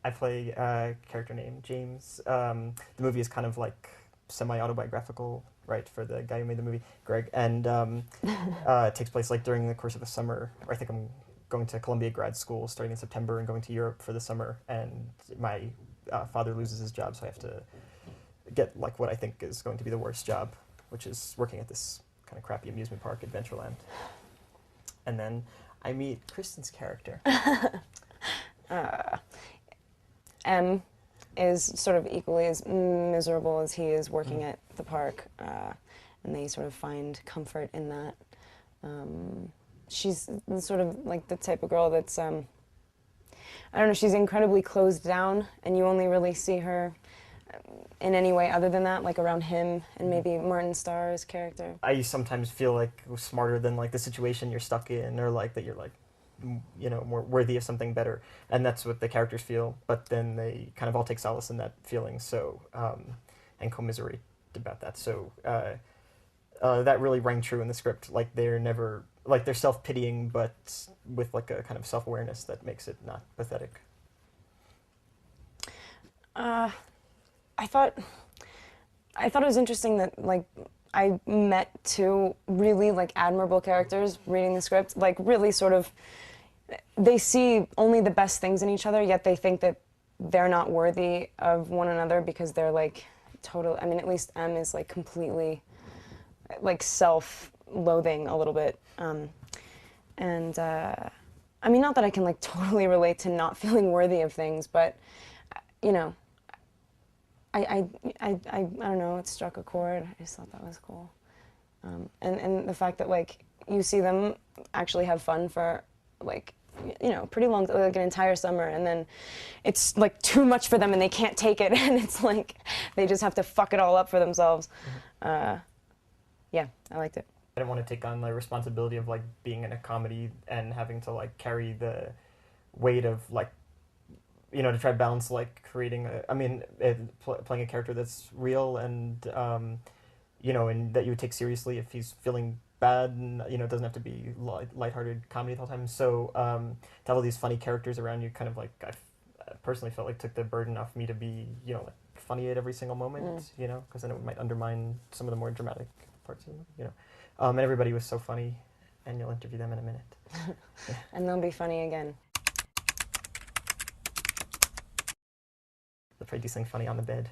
I play a character named James. The movie is kind of like semi-autobiographical, right, for the guy who made the movie, Greg, and it takes place like during the course of the summer. I think I'm going to Columbia grad school starting in September and going to Europe for the summer, and my father loses his job, so I have to get like what I think is going to be the worst job, which is working at this kind of crappy amusement park, Adventureland. And then I meet Kristen's character. M is sort of equally as miserable as he is working at the park, and they sort of find comfort in that. She's sort of like the type of girl that's, I don't know, she's incredibly closed down, and you only really see her in any way other than that, like around him and maybe Martin Starr's character. I sometimes feel like smarter than like the situation you're stuck in, or like that you're like, you know, more worthy of something better, and that's what the characters feel. But then they kind of all take solace in that feeling, so and commiserate about that. So that really rang true in the script. Like they're never like they're self-pitying, but with like a kind of self-awareness that makes it not pathetic. I thought it was interesting that like I met two really like admirable characters reading the script. Like really sort of, they see only the best things in each other, yet they think that they're not worthy of one another because they're like total. I mean, at least M is like completely like self-loathing a little bit, and I mean, not that I can like totally relate to not feeling worthy of things, but you know. I don't know, it struck a chord. I just thought that was cool. And the fact that, like, you see them actually have fun for, like, you know, pretty long, like an entire summer, and then it's, like, too much for them and they can't take it, and it's like, they just have to fuck it all up for themselves. Yeah, I liked it. I didn't want to take on the responsibility of, like, being in a comedy and having to, like, carry the weight of, like, you know, to try to balance like creating playing a character that's real and you know, and that you would take seriously if he's feeling bad, and you know, it doesn't have to be lighthearted comedy the whole time. So to have all these funny characters around you, kind of like I personally felt like took the burden off me to be, you know, like funny at every single moment, you know, because then it might undermine some of the more dramatic parts of the movie, you know. And everybody was so funny, and you'll interview them in a minute. Yeah. And they'll be funny again. They'll probably do something funny on the bed.